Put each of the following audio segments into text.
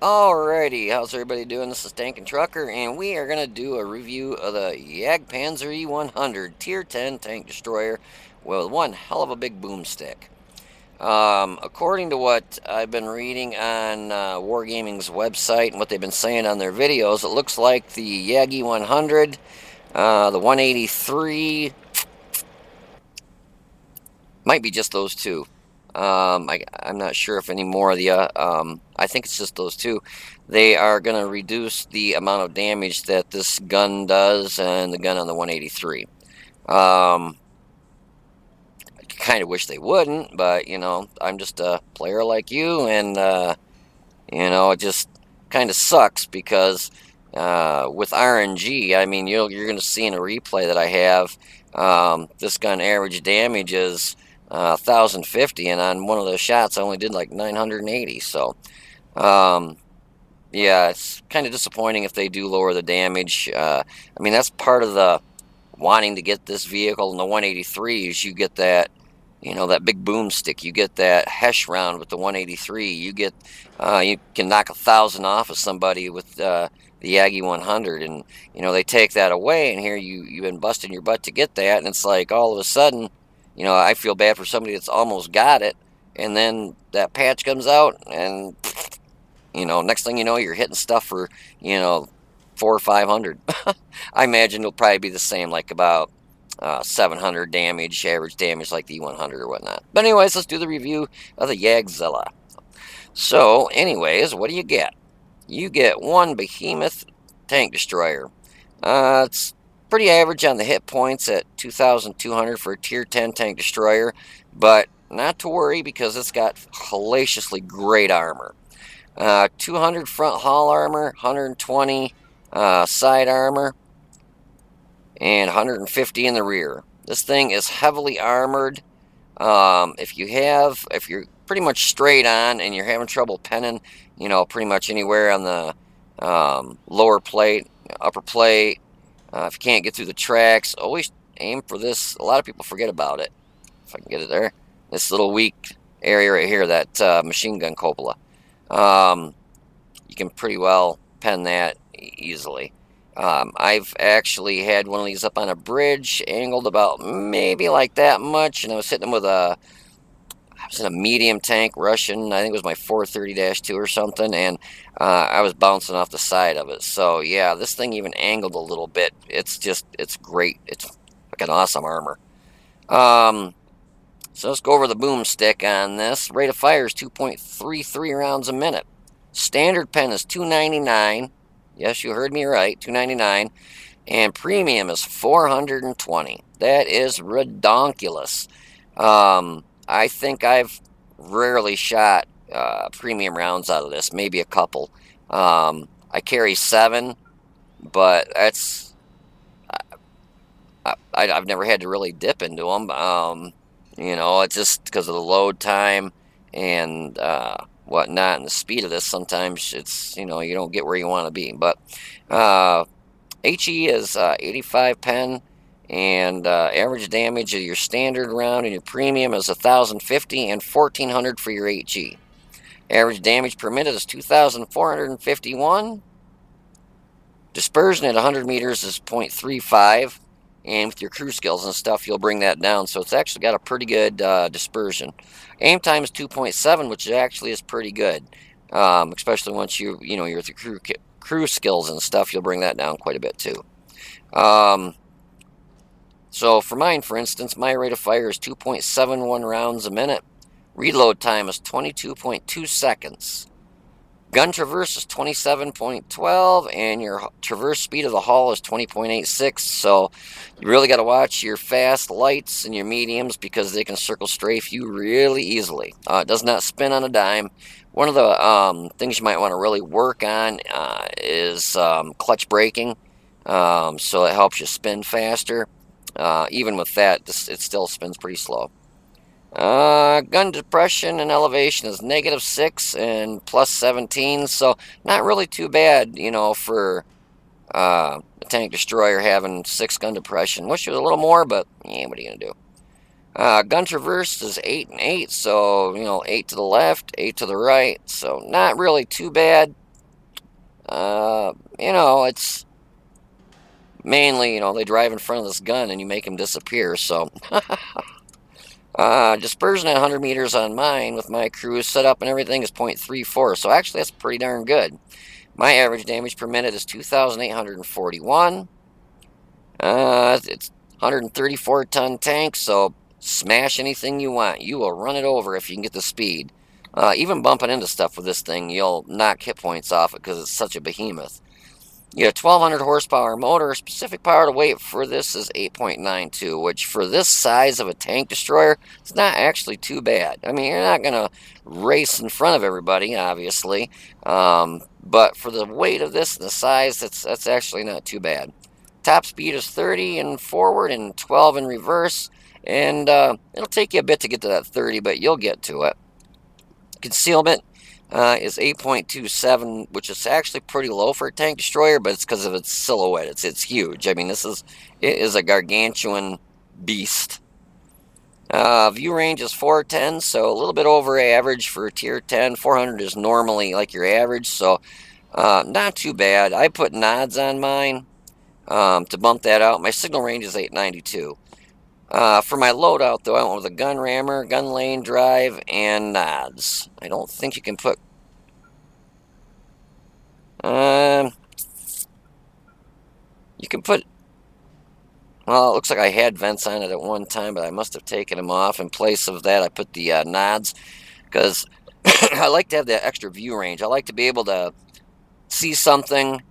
Alrighty, how's everybody doing? This is Tank and Trucker, and we are going to do a review of the Jagdpanzer E-100 Tier 10 tank destroyer with one hell of a big boomstick. According to what I've been reading on Wargaming's website and what they've been saying on their videos, it looks like the Jag E-100, the 183, might be just those two. I'm not sure if any more of the, I think it's just those two. They are going to reduce the amount of damage that this gun does and the gun on the 183. I kind of wish they wouldn't, but, I'm just a player like you, and, it just kind of sucks because with RNG, I mean, you're going to see in a replay that I have, this gun average damage is 1,050, and on one of those shots, I only did like 980. So, um, yeah, it's kind of disappointing if they do lower the damage. I mean, that's part of the wanting to get this vehicle in the 183 is you get that, that big boomstick. You get that Hesh round with the 183. You can knock 1,000 off of somebody with the Aggie 100, and they take that away, and here you've been busting your butt to get that, and it's like all of a sudden, I feel bad for somebody that's almost got it, and then that patch comes out, and next thing you know, you're hitting stuff for, four or 500. I imagine it'll probably be the same, like about 700 damage, average damage, like the E100 or whatnot. But anyways, let's do the review of the Yagzilla. So, anyways, what do you get? You get one behemoth tank destroyer. It's pretty average on the hit points at 2,200 for a tier 10 tank destroyer, but not to worry because it's got hellaciously great armor. 200 front hull armor, 120 side armor, and 150 in the rear. This thing is heavily armored. If you're pretty much straight on and you're having trouble penning, pretty much anywhere on the lower plate, upper plate, if you can't get through the tracks, always aim for this. A lot of people forget about it. If I can get it there, this little weak area right here, that machine gun cupola. You can pretty well pen that easily. I've actually had one of these up on a bridge, angled about maybe like that much, and I was hitting them with I was in a medium tank Russian. I think it was my 430-2 or something, and I was bouncing off the side of it. So yeah, this thing even angled a little bit. It's great. It's like an awesome armor. Um, so let's go over the boomstick on this. Rate of fire is 2.33 rounds a minute. Standard pen is 299. Yes, you heard me right, 299. And premium is 420. That is redonkulous. I think I've rarely shot premium rounds out of this, maybe a couple. I carry 7, but I've never had to really dip into them. It's just because of the load time and whatnot, and the speed of this. Sometimes it's you don't get where you want to be. But HE is 85 pen, and average damage of your standard round and your premium is 1,050 and 1,400 for your HE. Average damage per minute is 2,451. Dispersion at 100 meters is 0.35. And with your crew skills and stuff, you'll bring that down. So it's actually got a pretty good dispersion. Aim time is 2.7, which actually is pretty good. Especially once you're with your crew skills and stuff, you'll bring that down quite a bit too. So for mine, for instance, my rate of fire is 2.71 rounds a minute. Reload time is 22.2 seconds. Gun traverse is 27.12, and your traverse speed of the hull is 20.86. So you really got to watch your fast lights and your mediums because they can circle strafe you really easily. It does not spin on a dime. One of the things you might want to really work on is clutch braking, so it helps you spin faster. Even with that, it still spins pretty slow. Gun depression and elevation is -6 and +17, so not really too bad, for a tank destroyer having 6 gun depression. Wish it was a little more, but yeah, what are you gonna do? Gun traverse is 8 and 8, so 8 to the left, 8 to the right, so not really too bad. You know, it's mainly, you know, they drive in front of this gun and you make them disappear. So, dispersion at 100 meters on mine with my crew set up and everything is 0.34. So actually, that's pretty darn good. My average damage per minute is 2,841. It's 134-ton tank, so smash anything you want. You will run it over if you can get the speed. Even bumping into stuff with this thing, you'll knock hit points off it because it's such a behemoth. You got a 1200 horsepower motor. Specific power to weight for this is 8.92, which for this size of a tank destroyer, it's not actually too bad. I mean, you're not going to race in front of everybody, obviously, but for the weight of this and the size, that's actually not too bad. Top speed is 30 in forward and 12 in reverse, and it'll take you a bit to get to that 30, but you'll get to it. Concealment is 8.27, which is actually pretty low for a tank destroyer, but it's because of its silhouette. It's huge. I mean, it is a gargantuan beast. View range is 410, so a little bit over average for tier 10. 400 is normally like your average, so not too bad. I put nods on mine to bump that out. My signal range is 892. For my loadout, though, I went with a gun rammer, gun lane drive, and nods. I don't think you can put... you can put... Well, it looks like I had vents on it at one time, but I must have taken them off. In place of that, I put the nods, because I like to have that extra view range. I like to be able to see something,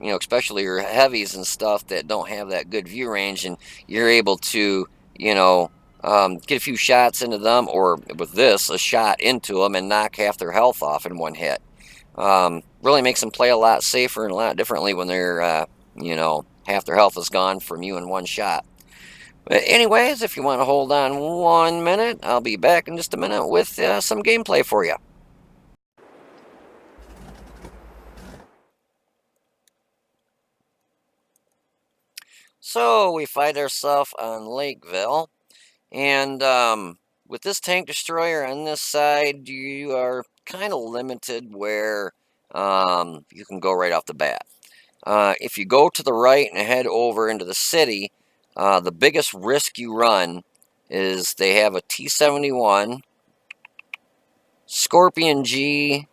you know, especially your heavies and stuff that don't have that good view range, and you're able to, you know, get a few shots into them, or with this, a shot into them and knock half their health off in one hit. Really makes them play a lot safer and a lot differently when they're, you know, half their health is gone from you in one shot. But anyways, if you want to hold on 1 minute, I'll be back in just a minute with some gameplay for you. So we find ourselves on Lakeville, and with this tank destroyer on this side, you are kind of limited where you can go right off the bat. If you go to the right and head over into the city, the biggest risk you run is they have a T-71, Scorpion G,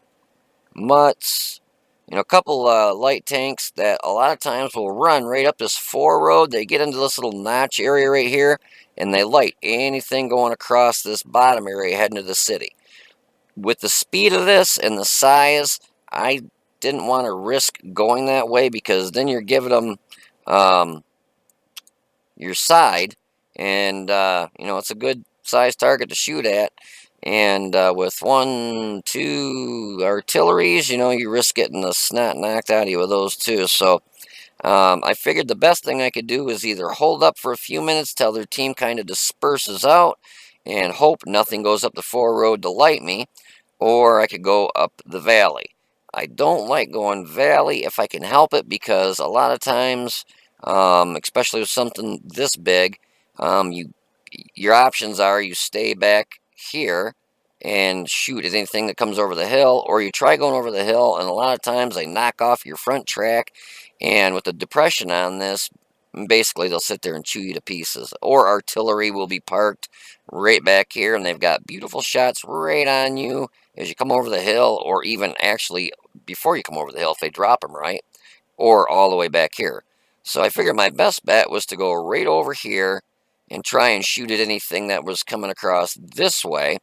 Mutts, you know, a couple light tanks that a lot of times will run right up this 4 road. They get into this little notch area right here, and they light anything going across this bottom area heading to the city. With the speed of this and the size, I didn't want to risk going that way, because then you're giving them your side, and you know, it's a good size target to shoot at. And with 1, 2 artilleries, you know, you risk getting the snot knocked out of you with those too. So I figured the best thing I could do is either hold up for a few minutes till their team kind of disperses out and hope nothing goes up the 4 road to light me, or I could go up the valley. I don't like going valley if I can help it, because a lot of times, especially with something this big, your options are you stay back here and shoot at anything that comes over the hill, or you try going over the hill, and a lot of times they knock off your front track, and with the depression on this, basically they'll sit there and chew you to pieces. Or artillery will be parked right back here, and they've got beautiful shots right on you as you come over the hill, or even actually before you come over the hill if they drop them right, or all the way back here. So I figured my best bet was to go right over here and try and shoot at anything that was coming across this way.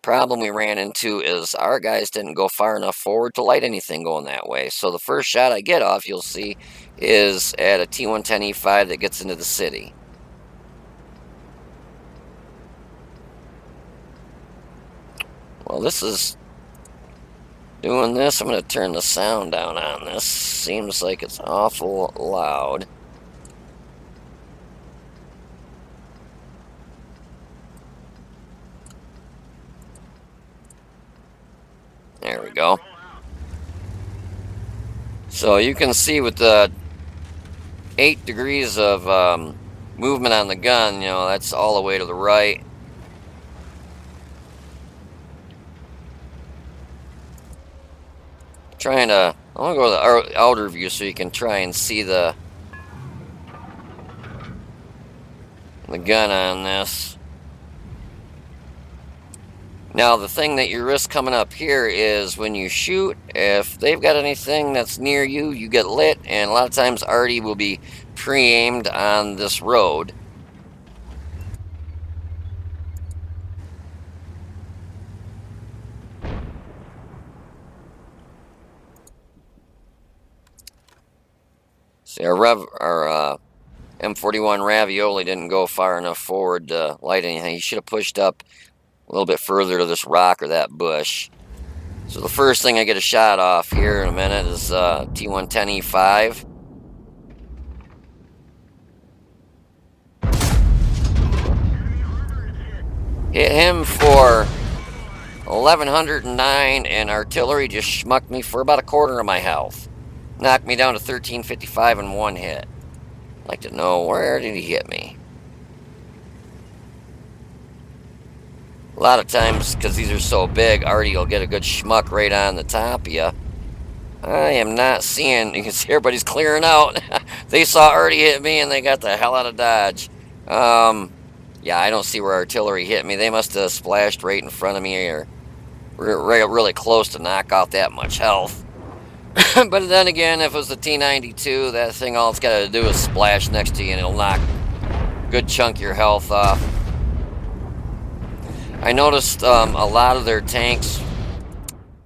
Problem we ran into is our guys didn't go far enough forward to light anything going that way. So the first shot I get off, you'll see, is at a T-110 E-5 that gets into the city. Well, this is doing this. I'm going to turn the sound down on this. Seems like it's awful loud. There we go. So you can see with the 8 degrees of movement on the gun, you know, that's all the way to the right. Trying to I'm gonna go to the outer view so you can try and see the gun on this. Now, the thing that you risk coming up here is when you shoot, if they've got anything that's near you, you get lit, and a lot of times Artie will be pre-aimed on this road. See, our M41 Ravioli didn't go far enough forward to light anything. He should have pushed up a little bit further to this rock or that bush. So the first thing I get a shot off here in a minute is T110 E5. Hit him for 1109, and artillery just schmucked me for about a quarter of my health. Knocked me down to 1355 in one hit. I'd like to know, where did he hit me? A lot of times, because these are so big, Artie will get a good schmuck right on the top of you. I am not seeing, you can see everybody's clearing out. They saw Artie hit me and they got the hell out of Dodge. Yeah, I don't see where artillery hit me. They must have splashed right in front of me or really close to knock out that much health. But then again, if it was the T92, that thing all it's got to do is splash next to you and it'll knock a good chunk of your health off. I noticed a lot of their tanks.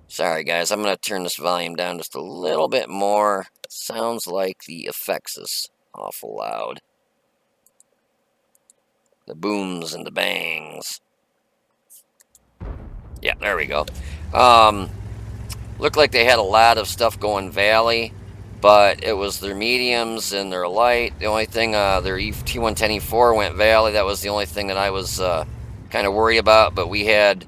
Sorry guys, I'm going to turn this volume down just a little bit more. Sounds like the effects is awful loud. The booms and the bangs. Yeah, there we go. Looked like they had a lot of stuff going valley, but it was their mediums and their light. The only thing, their T110 E4 went valley. That was the only thing that I was kind of worried about. But we had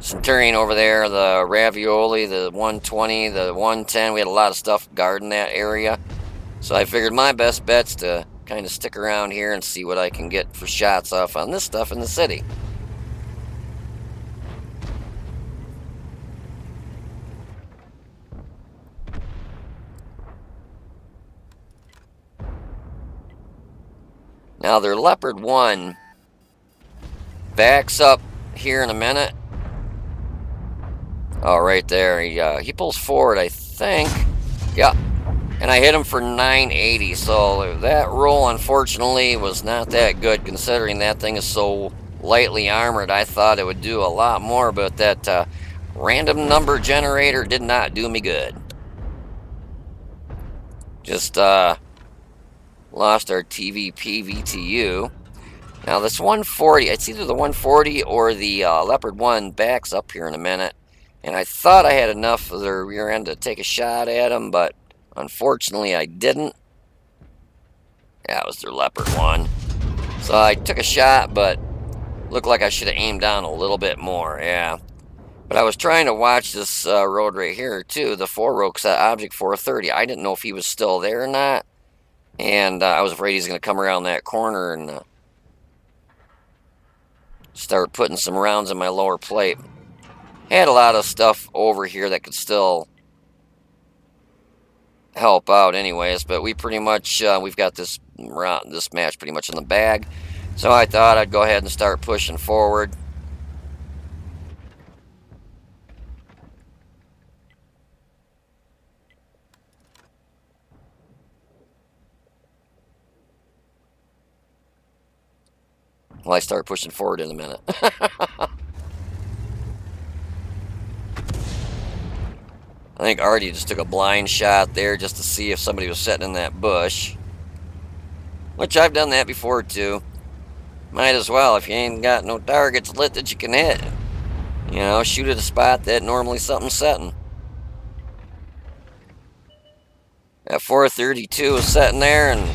Centurion over there, the Ravioli, the 120, the 110. We had a lot of stuff guarding that area. So I figured my best bet's to kind of stick around here and see what I can get for shots off on this stuff in the city. Now their Leopard 1 backs up here in a minute. Oh, right there. He pulls forward, I think. Yeah. And I hit him for 980. So that roll, unfortunately, was not that good considering that thing is so lightly armored. I thought it would do a lot more, but that random number generator did not do me good. Just lost our TVP VTU. Now this 140, it's either the 140 or the Leopard 1 backs up here in a minute. And I thought I had enough of their rear end to take a shot at them, but unfortunately I didn't. Yeah, it was their Leopard 1. So I took a shot, but looked like I should have aimed down a little bit more, yeah. But I was trying to watch this road right here, too, the 4-Roke Object 430. I didn't know if he was still there or not. And I was afraid he's going to come around that corner and start putting some rounds in my lower plate. Had a lot of stuff over here that could still help out anyways, but we pretty much, we've got this match pretty much in the bag. So I thought I'd go ahead and start pushing forward. Well, I start pushing forward in a minute. I think Artie just took a blind shot there just to see if somebody was sitting in that bush. Which I've done that before too. Might as well if you ain't got no targets lit that you can hit. You know, shoot at a spot that normally something's setting. That 432 was sitting there and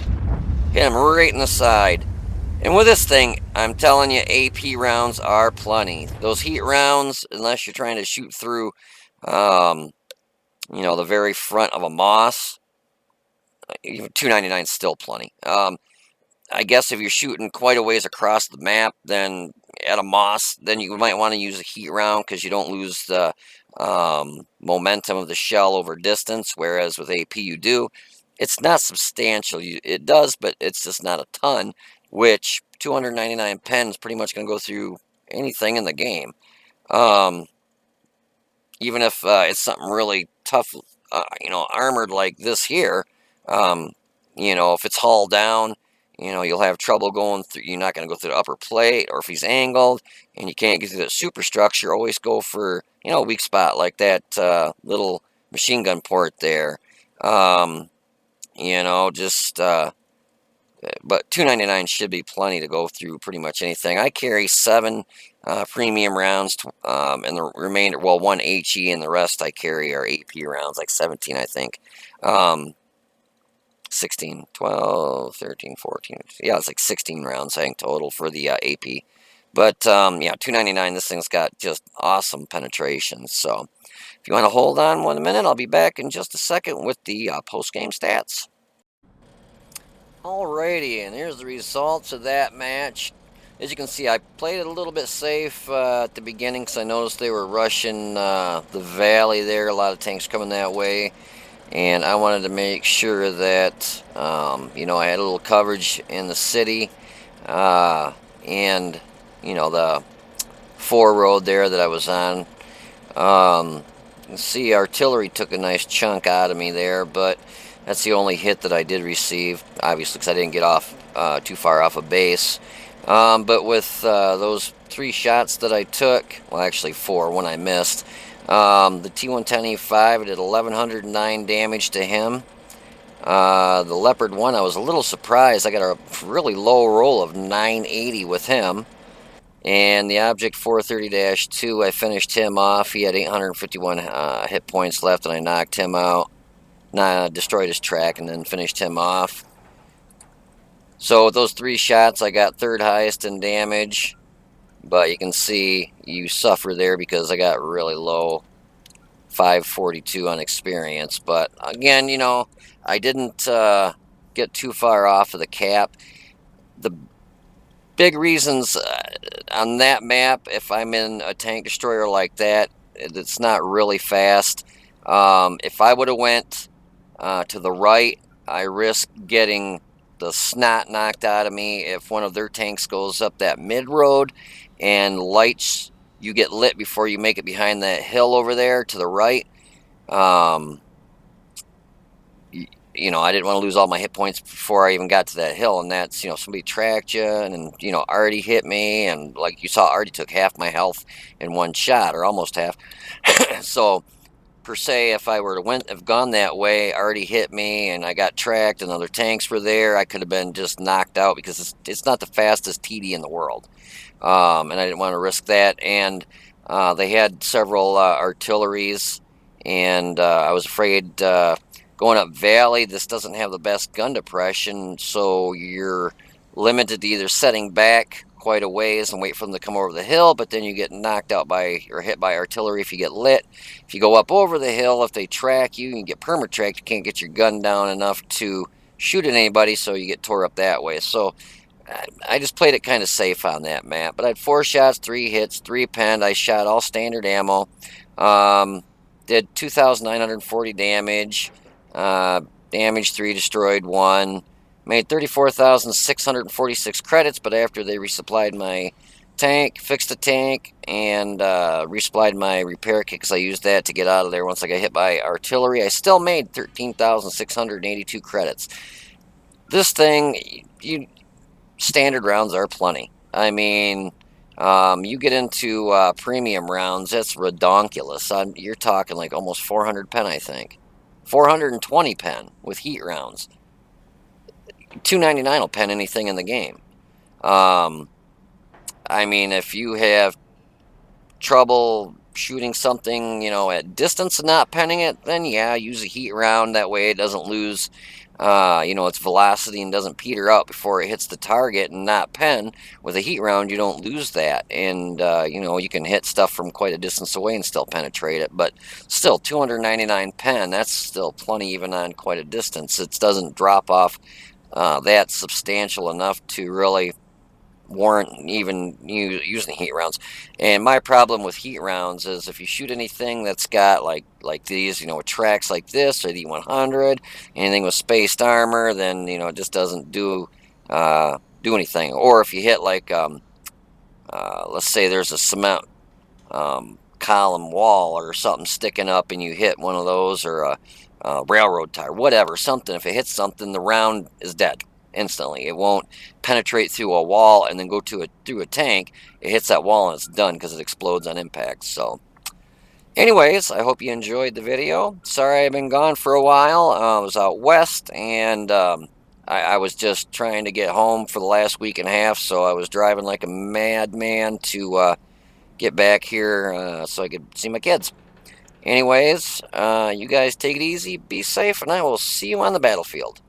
hit him right in the side. And with this thing, I'm telling you, AP rounds are plenty. Those heat rounds, unless you're trying to shoot through, you know, the very front of a moss, even 299 is still plenty. I guess if you're shooting quite a ways across the map, then at a moss, then you might want to use a heat round because you don't lose the momentum of the shell over distance, whereas with AP you do. It's not substantial. It does, but it's just not a ton, which 299 pen is pretty much going to go through anything in the game. Um, Even if it's something really tough, armored like this here, um, if it's hull down, you'll have trouble going through. You're not going to go through the upper plate, or if he's angled and you can't get through the superstructure, always go for, a weak spot like that little machine gun port there. Um, just but 299 should be plenty to go through pretty much anything. I carry 7 premium rounds, and the remainder, well, 1 HE, and the rest I carry are AP rounds, like 17, I think. 16, 12, 13, 14. Yeah, it's like 16 rounds, I think, total for the AP. But, yeah, 299, this thing's got just awesome penetration. So, if you want to hold on 1 minute, I'll be back in just a second with the post-game stats. Alrighty, and here's the results of that match. As you can see, I played it a little bit safe at the beginning because I noticed they were rushing the valley there. A lot of tanks coming that way. And I wanted to make sure that, I had a little coverage in the city. And, the 4 road there that I was on. You can see artillery took a nice chunk out of me there, but that's the only hit that I did receive, obviously, because I didn't get off too far off a base. But with those 3 shots that I took, well, actually 4, one I missed, the T-110E5 did 1,109 damage to him. The Leopard 1, I was a little surprised. I got a really low roll of 980 with him. And the Object 430-2, I finished him off. He had 851 hit points left, and I knocked him out. Destroyed his track, and then finished him off. So with those 3 shots, I got 3rd highest in damage. But you can see you suffer there because I got really low, 542 on experience. But again, I didn't get too far off of the cap. The big reasons on that map, if I'm in a tank destroyer like that, it's not really fast. If I would have went to the right, I risk getting the snot knocked out of me if one of their tanks goes up that mid road and lights, you get lit before you make it behind that hill over there to the right. I didn't want to lose all my hit points before I even got to that hill, and that's, somebody tracked you, and, Artie hit me, and like you saw, Artie took half my health in 1 shot, or almost half. So, per se, if I were to have gone that way, Artie hit me, and I got tracked, and other tanks were there, I could have been just knocked out, because it's not the fastest TD in the world. And I didn't want to risk that, and they had several artilleries, and I was afraid going up valley, this doesn't have the best gun depression, so you're limited to either setting back quite a ways and wait for them to come over the hill, but then you get knocked out by or hit by artillery if you get lit. If you go up over the hill, if they track you, you get perma-tracked, you can't get your gun down enough to shoot at anybody, so you get tore up that way. So I just played it kind of safe on that map. But I had 4 shots, 3 hits, 3 penned. I shot all standard ammo. Did 2,940 damage. Damaged 3, destroyed 1. Made 34,646 credits, but after they resupplied my tank, fixed the tank, and resupplied my repair kit because I used that to get out of there once I got hit by artillery, I still made 13,682 credits. This thing, standard rounds are plenty. I mean, you get into premium rounds, that's redonkulous. You're talking like almost 400 pen, I think. 420 pen with heat rounds. 299 will pen anything in the game. I mean, if you have trouble shooting something, at distance and not penning it, then yeah, use a heat round. That way it doesn't lose, its velocity and doesn't peter out before it hits the target and not pen. With a heat round, you don't lose that. And, you can hit stuff from quite a distance away and still penetrate it. But still, 299 pen, that's still plenty even on quite a distance. It doesn't drop off that substantial enough to really warrant even using heat rounds. And my problem with heat rounds is if you shoot anything that's got like these, you know, with tracks like this or the E-100, anything with spaced armor, then you know it just doesn't do anything. Or if you hit like let's say there's a cement column wall or something sticking up and you hit one of those, or a railroad tie, whatever, something. If it hits something, the round is dead instantly. It won't penetrate through a wall and then go through a tank. It hits that wall and it's done because it explodes on impact. So anyways, I hope you enjoyed the video. Sorry I've been gone for a while. I was out west, and I was just trying to get home for the last week and a half, so I was driving like a madman to get back here so I could see my kids. Anyways, you guys take it easy, be safe, and I will see you on the battlefield.